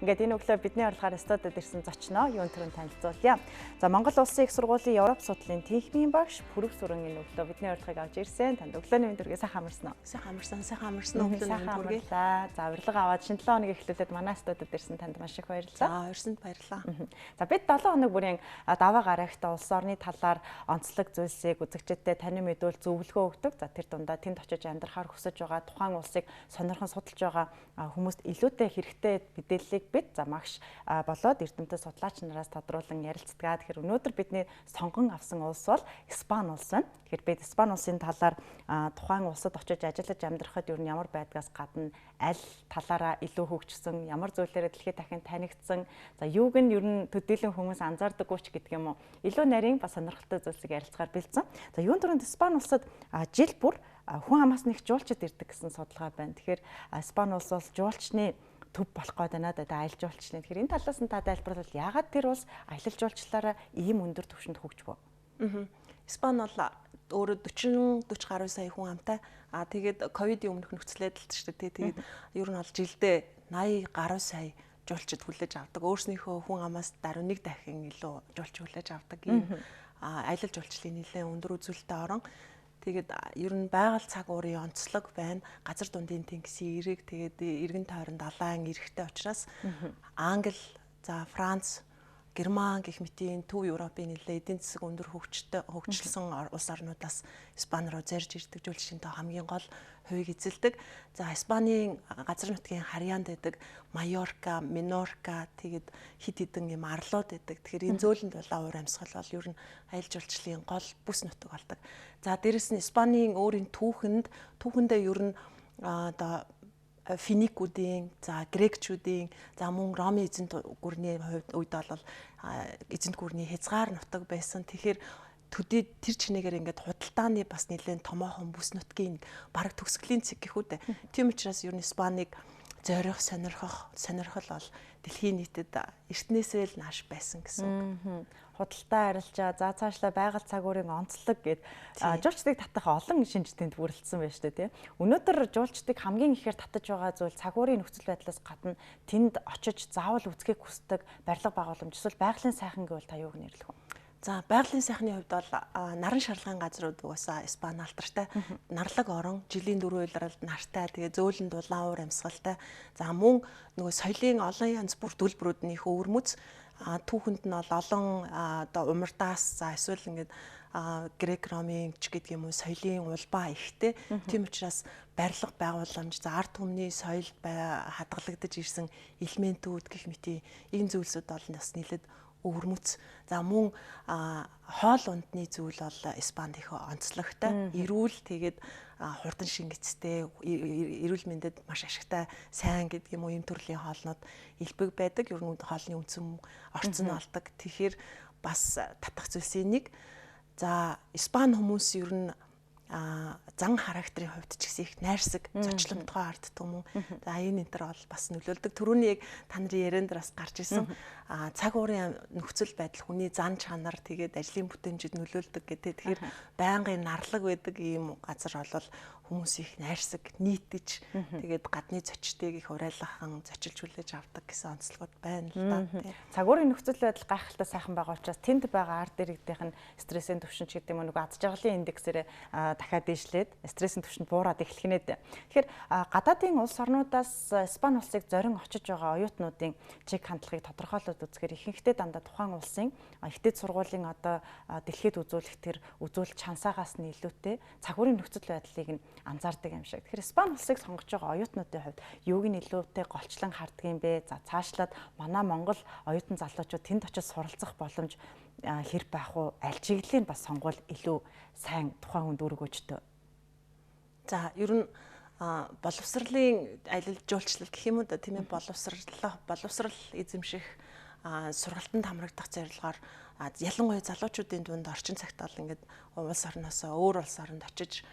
Ингээд энэ өглөө бидний урилгаар студид ирсэн зочноо юун төрөнд танилцуулъя. За Монгол Улсын их сургуулийн Европ судлалын техникийн багш Пүрэг Сүрэн энэ өглөө бидний урилгыг авч ирсэн. Танд өглөөний мэнд хүргэе. Сайхан амарсан уу? Сайхан амарсан өглөөний мэнд хүргэе. За урилга аваад шинэ 7 хоногийн эхлүүлээд манай студид ирсэн танд маш их баярлалаа. За урьсанд баярлалаа. За бид 7 хоног бүрийн даваа гарагт улс орны талаар онцлог зүйлсийг үзэгчдэд таны мэдүүл зөвлөгөө өгдөг. За тэр дундаа тэнд очиж амьдрахаар хүсэж байгаа тухайн улсыг сонирхон судалж байгаа хүмүүст илүүтэй хэрэгтэй мэдээллийг бид за магш болоод эрдэмтэд судлаач нараас тодруулан ярилцдаг. Тэгэхээр өнөөдөр бидний сонгон авсан улс бол Испани улс байна. Тэгэхээр бид Испани улсын талаар тухайн улсад очиж ажиллаж амьдрахад ер нь ямар байдгаас гадна аль талаараа илүү хөгжсөн, ямар зүйлээрээ дэлхийд дахин танигдсан, за юуг нь ер нь төдийлөн хүмүүс анзаардаггүй ч гэдэг юм уу. Илүү нарийн бас сонирхолтой зүйлсийг ярилцахаар бэлдсэн. За юун төрөнд Испани улсад жил бүр хүн амаас нэг жуулчид ирдэг гэсэн судалгаа байна. Тэгэхээр Испани улс бол жуулчны төв болох гээд байна да аялал жуулчлалын. Тэгэхээр энэ талаас нь та тайлбарлавал яагаад тэр улс аялал жуулчлалаараа ийм өндөр түвшинд хөгжвөө? Испани бол өөрөө 40 гаруй сая хүн амтай. Тэгээд ковидын өмнөх нөхцөл байдалд шүү дээ. Тэгээд ер нь бол жилдээ 80 гаруй сая жуулчид хүлээж авдаг. Өөрснийхөө хүн амаас даруй нэг дахин илүү жуулч хүлээж авдаг. Ийм аялал жуулчлалын нэлээд өндөр үзүүлэлттэй орон. Тэгээд ер нь байгаль цаг уурын онцлог байна. Газар дундын тэнгисийн эрэг, тэгээд эргэн тойронд далайн эрэхтэй учраас Англи, за Франц, Герман гэх мэтийн төв Европын нэлээд эдийн засаг өндөр хөгжүүлсэн улс орнуудаас Испани руу зарж ирдэг жуулчдын тоо хамгийн гол хувийг эзэлдэг. За Испанийн газар нутгийн харьяанд байдаг Майорка, Минорка тэгээд хид хідэн юм арлууд байдаг. Тэгэхээр энэ зөөлөн дулаан уур амьсгал бол ер нь аялал жуулчлалын гол бүс нутаг болдог. За дээрэс нь Испанийн өөрийн түүхэндээ ер нь одоо финикүүдийн, за грекчүүдийн, за мөн Ромын эзэнт гүрний үед бол эзэнт гүрний хязгаар нутаг байсан. Тэгэхээр төдий тэр чинээгээр ингээд худалдааны бас нэлээд томоохон бүс нутгийн бараг төгсгөлийн цэг гэх үү. Тийм учраас ер нь Испаниг зорих, сонирхол бол дэлхийн нийтэд эртнээсээ л нааш байсан гэсэн үг. Худалдаа арилжаа, за цаашлаа байгаль цаг уурын онцлог гэд жуулчдыг татах олон шинжтэнд бүрэлдсэн байна шүү дээ, тийм. Өнөөдөр жуулчдыг хамгийн ихээр татаж байгаа зүйл цаг уурын нөхцөл байдлаас гадна тэнд очиж заавал үзхийг хүсдэг барилга байгууламж эсвэл байгалийн сайхан гэвэл та юуг нэрлэх вэ? За байгалийн сайхны хувьд бол наран шарлагын газрууд угаасаа Испани алдартай. Нарлаг орон, жилийн 4 улиралд нартай, тэгээ зөөлөн дулаан уур амьсгалтай. За мөн нөгөө соёлын олон янз бүр төлбөрүүднийх өвөрмөц түүхэнд нь бол олон одоо умардаас за эсвэл ингээд грек ромын ч гэдэг юм уу соёлын улбаа ихтэй. Тийм учраас барилга байгууламж за ард түмний соёлд хадгалагдаж ирсэн элементүүд гэх мэт ийм зүйлсүүд бол бас нэлээд өвөрмөц. За мөн хоол ундны зүйл бол Испанд их онцлогтой. Эрүүл тэгээд хурдан шингэцтэй, эрүүл мэндэд маш ашигтай сайн гэдэг юм уу ийм төрлийн хоолнууд элбэг байдаг. Ер нь хоолны үндсэн орцсон болдог. Тэгэхээр бас татах зүйлсийн нэг. За Испани хүмүүс ер нь зан характерын хувьд ч гэсэн их найрсаг, зочломтгой арддаг юм. За энэ энэ бол бас нөлөөлдөг. Түрүүний яг та нарын ярианд бас гарч ирсэн. Цаг уурын нөхцөл байдал хүний зан чанар тэгээд ажлын бүтээмжид нөлөөлдөг гэдэг. Тэгэхээр байнгын нарлаг байдаг ийм газар бол хүмүүс их найрсаг, нийтэж тэгээд гадны зочдыг их урайлахан зочилж хүлээж авдаг гэсэн онцлогуд байна л да. Цаг уурын нөхцөл байдал гайхалтай сайхан байгаа учраас тэнд байгаа ард иргэдийнх нь стрессийн түвшин ч гэдэг юм уу аз жаргалын индексээр дахиад дээшлээд стрессийн түвшинд буураад эхлэх нэ. Тэгэхээр гадаадын улс орнуудаас Испани улсыг зорин очиж байгаа оюутнуудын чиг хандлагыг тодорхойлоод үзэхээр ихэнхдээ дандаа тухайн улсын ихтэйд сургуулийн одоо дэлхийд үзүүлэх тэр үзүүлэлт чансаагаас нь илүүтэй цаг уурын нөхцөл байдлыг нь анзаардаг юм шиг. Тэгэхээр Испани улсыг сонгож байгаа оюутнуудын хувьд юуг нь илүүтэй голчлон харддаг юм бэ? За цаашлаад манай Монгол оюутан залуучууд тэнд очиж суралцах боломж хэр байх уу? Аль чиглэлийн бас сонгуул илүү сайн тухайн хүнд өргөөжтэй. За ер нь боловсролын аялал жуулчлал гэх юм уу да тийм ээ боловсрал эзэмших сургалтанд хамрагдах зорилгоор ялангуяа залуучуудын дунд орчин цагт бол ингээд улс орноосоо өөр улс оронд очиж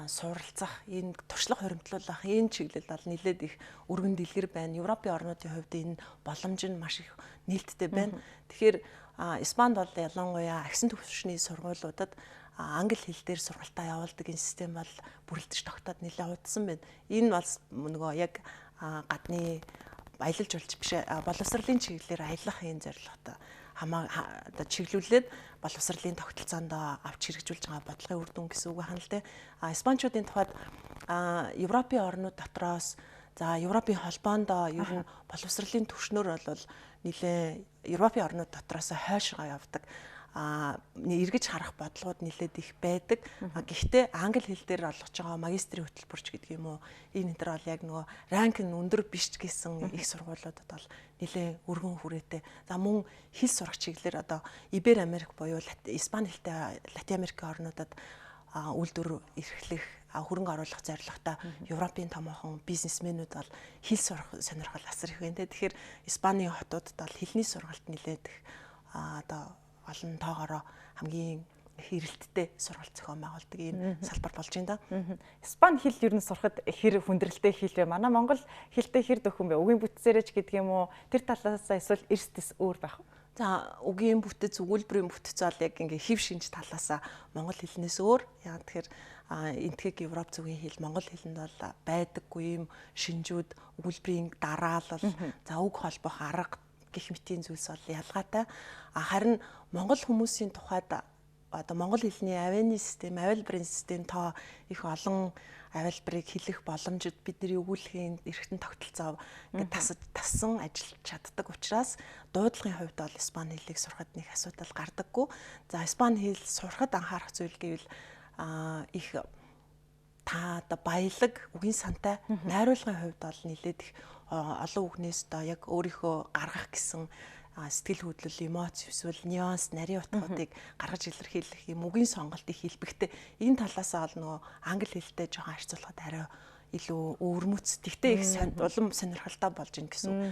суралцах, энэ туршлага хуримтлуулах энэ чиглэл бол нэлээд их өргөн дэлгэр байна. Европын орнуудын хувьд энэ боломж нь маш их нээлттэй байна. Тэгэхээр Испанд бол ялангуяа агсан түвшний сургуулиудад англи хэл дээр сургалтаа явуулдаг энэ систем бол бүрэлдэж тогтоод нэлээд удсан байна. Энэ бол нөгөө яг гадны аялал жуулч биш боловсролын чиглэлээр аялахын зорилготой одоо чиглүүлээд боловсролын тогтолцоонд авч хэрэгжүүлж байгаа бодлогын үр дүн гэсэн үг хаана л те. Испанчуудын тухайд Европын орнууд дотроос за Европын холбоонд ер нь боловсролын түвшнөр бол нэлээ Европын орнууд дотроос хойшоо явдаг. Эргэж харах бодлогод нэлээд их байдаг. Гэхдээ англи хэл дээр олгож байгаа магистрийн хөтөлбөрч гэдэг юм уу. Энэ энэ бол яг нөгөө ранк нь өндөр биш гэсэн их сургуулиудад бол нэлээ өргөн хүрээтэй. За мөн хэл сурах чиглэлээр одоо Ибер Америк буюу Испани хэлтэй Латин Америкийн орнуудад үйлдвэр эрхлэх хөрөнгө оруулах зорилготой Европын томоохон бизнесмэнүүд бол хэл сурах сонирхол асар их байна. Тэгэхээр Испани хотуудад бол хэлний сургалт нэлээд одоо олон тоогоороо хамгийн хэрэлттэй сургалт зохион байгуулдаг ийм салбар болж байна да. Испани хэл ер нь сурахад хэр хүндрэлтэй хэл вэ? Манай монгол хэлтэй хэр дөхөн бэ? Үгийн бүтцээрэж гэдэг юм уу? Тэр талаас эсвэл эрс дэс өөр байх уу? За үгийн бүтэц, өгүүлбэрийн бүтэц бол яг ингээ хэв шинж талаас монгол хэлнээс өөр. Яг тэгэхээр энтхэг Европ зүгийн хэл монгол хэлэнд бол байдаггүй юм шинжүүд, өгүүлбэрийн дараалал, за үг холбох арга гэх мэтийн зүйлс бол ялгаатай. Харин монгол хүмүүсийн тухайд одоо монгол хэлний авианы систем, авиалбарын систем тоо их олон авиалбарыг хэлэх боломжид бидний өгүүлэхийн эрхтэн тогтолцоо ингээд тассан ажиллаж чаддаг учраас дуудлагын хувьд бол испани хэлийг сурахад нэг асуудал гардаггүй. За испани хэл сурахад анхаарах зүйл гэвэл их та баялаг, үгийн сантай, найруулгын хувьд бол нэлээд их олон үгнээс одоо яг өөрийнхөө гаргах гэсэн сэтгэл хөдлөл, эмоц, эсвэл нюанс, нарийн утгуудыг гаргаж илэрхийлэх юм үгийн сонголтыг хэлбэхтэй энэ талаас бол нөгөө англи хэлтэй жоохон харьцуулахад арай илүү өвөрмөц. Тэгтээ их улам сонирхолтой болж ийн гэсэн.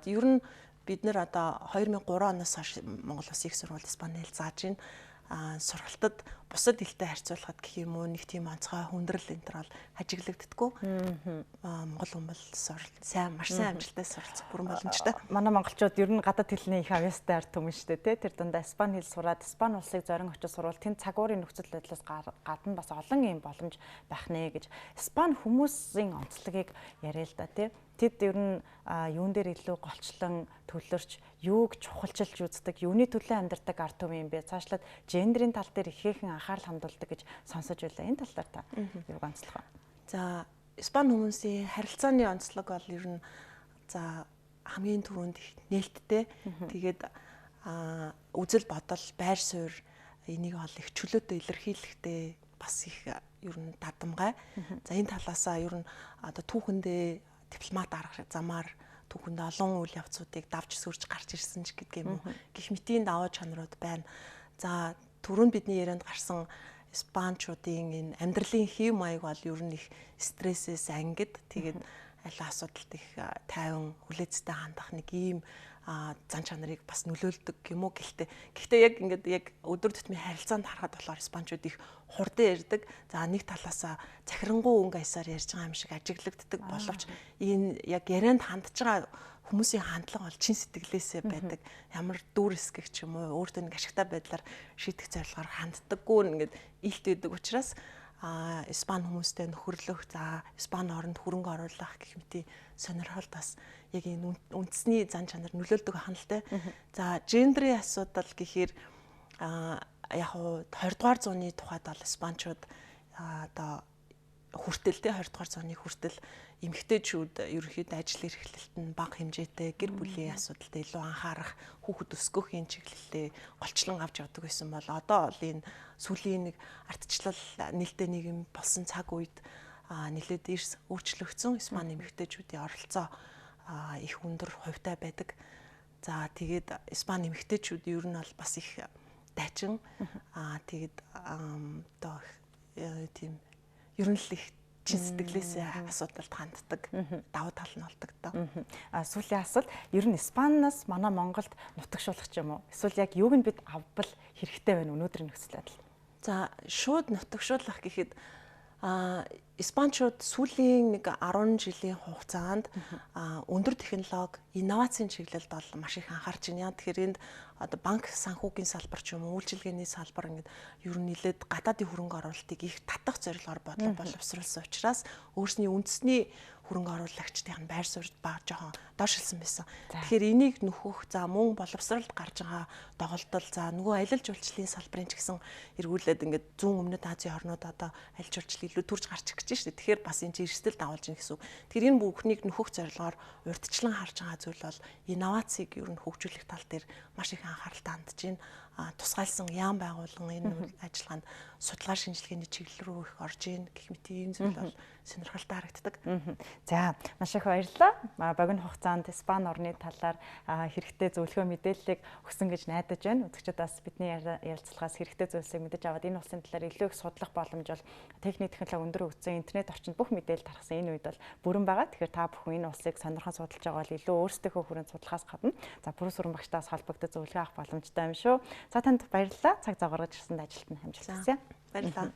Ер нь бид нэр одоо 2003 оноос хойш Монгол Улсын их сургууль испани хэл зааж байна. Сургалтад бусад хэлтэй харьцуулахад гэх юм уу нэг тийм онцгой хүндрэл энэ төр бол хажиглагддаггүй. Монгол хүн бол маш сайн амжилттай суралцах бүрэн боломжтой. Манай монголчууд ер нь гадаад хэлний их авьяастай ард түмэн шүү дээ, тэр дундаа испани хэл сураад испани улсыг зорин очиж сурвал тэнд цагуурын нөхцөл байдлаас гадна бас олон юм боломж байх нэ гэж испани хүмүүсийн онцлогийг яриа л да тий. Тэд ер нь юун дээр илүү голчлон төлөрч юуг чухалчилж үздэг, юуны төлөө амьдардаг ард түмэн юм бэ? Цаашлаад гендерийн тал дээр ихээхэн анхаарал хандуулдаг гэж сонсож байлаа. Энэ тал дээр та юуг онцлох вэ? За, испани хүмүүсийн харилцааны онцлог бол ер нь за хамгийн түрүүнд нээлттэй. Тэгээд үзэл бодол, байр суурь энийг ол их чөлөөтэй илэрхийлэхтэй бас их ер нь дадамгай. За энэ талаасаа ер нь одоо түүхэндээ дипломат арга замаар түүхэнд олон үйл явцуудыг давж сөрж гарч ирсэн ч гэдэг юм уу. Гэх мэтийн даваа чанарууд байна. За түрүүнд бидний ярианд гарсан испанчуудын энэ амьдралын хэв маяг бол ер нь их стрессээс ангид тэгээд аль асуудалд их тайван хүлээцтэй хандах нэг ийм зан чанарыг бас нөлөөлдөг юм уу. Гэхдээ яг ингээд яг өдөр тутмын харилцаанд харахад болохоор испанчууд их хурдан ярьдаг. За нэг талаасаа захирангуй өнгө аясаар ярьж байгаа юм шиг ажиглагддаг боловч энэ яг ярианд хандж байгаа хүмүүсийн хандлага бол чин сэтгэлээсээ байдаг. Ямар дүр эсгэх ч юм уу өөртөө нэг ашигтай байдлаар шийдэх зорилгоор ханддаггүй ингээд илт өгдөг учраас испани хүмүүстэй нөхөрлөх, за испани оронд хөрөнгө оруулах гэх мэтийн сонирхол бас яг энэ үндэсний зан чанар нөлөөлдөг ханалтай. За гендерийн асуудал гэхээр яг нь 20 дугаар зууны тухайд бол испанчууд одоо хүртэл 20 дугаар зууны хүртэл эмэгтэйчүүд ерөнхийдөө ажил эрхлэлт нь бага хэмжээтэй гэр бүлийн асуудалд илүү анхаарах, хүүхэд өсгөхийн чиглэлээ голчлон авч явдаг байсан бол одоо бол энэ сүүлийн нэг ардчлал нээлттэй нийгэм болсон цаг үед нэлээд эрс өөрчлөгдсөн испани эмэгтэйчүүдийн оролцоо их өндөр хувьтай байдаг. За тэгээд испани эмэгтэйчүүд ер нь бол бас их дайчин тэгээд одоо тийм ер нь л их чин сэтгэлээсээ асуудалд ханддаг давуу тал нь болдог доо. Сүүлийн асуулт ер нь Испаниас манай Монголд нутагшуулах ч юм уу? Эсвэл яг юуг нь бид авбал хэрэгтэй байна өнөөдрийн нөхцөл байдал? За шууд нутагшуулах гэхэд испанчууд сүүлийн нэг 10 жилийн хугацаанд өндөр технологи, инновацийн чиглэлд бол маш их анхаарч байна. Тэгэхээр энд одоо банк санхүүгийн салбар ч юм уу, үйлчилгээний салбар ингээд ер нь нэлээд гадаадын хөрөнгө оруулалтыг их татах зорилгоор бодлого боловсруулсан учраас өөрсний үндэсний хөрөнгө оруулагчдын байр суурьд баг жоохон доошлсон байсан. Тэгэхээр энийг нөхөх, за мөн боловсролд гарч байгаа доголдол, за нөгөө аялал жуулчлалын салбарын ч гэсэн эргүүлээд ингээд зүүн өмнөд Азийн орнууд одоо аялал жуулчлал илүү төрж гарч ирж байна шүү дээ. Тэгэхээр бас энэ чинь эрсдэл дагуулж ийн гэсэн үг. Тэгэхээр энэ бүхнийг нөхөх зорилгоор урьдчилан харж байгаа зүйл бол инновацийг ер нь хөгжүүлэх тал дээр маш их анхааралтай хандж байна. Тусгайлсан яам байгууллагын энэ ажиллагаанд судалгаа шинжилгээний чиглэл рүү их орж ийн гэх мэт ийм зүйл бол сонирхолтой харагддаг. За маш их баярлалаа. Богино хугацаанд Испани орны талаар хэрэгтэй зөвлөгөө мэдээллийг өгсөн гэж найдаж байна. Үзэгчид бас бидний ярилцлагаас хэрэгтэй зүйлсийг мэдэж аваад энэ улсын талаар илүү их судлах боломж бол техник технологи өндөр хөгжсөн интернет орчинд бүх мэдээлэл тархсан энэ үед бол бүрэн байгаа. Тэгэхээр та бүхэн энэ улсыг сонирхон судалж байгаа бол илүү өөрсдийнхөө хүрээнд судлахаас гадна за бүрэн сүрэн багштаас холбогдож зөвлөгөө авах боломжтой юм шүү. За танд баярлалаа. Цаг зав гаргаж ирсэнд ажилд нь хамжилт хүсье. Баярлалаа.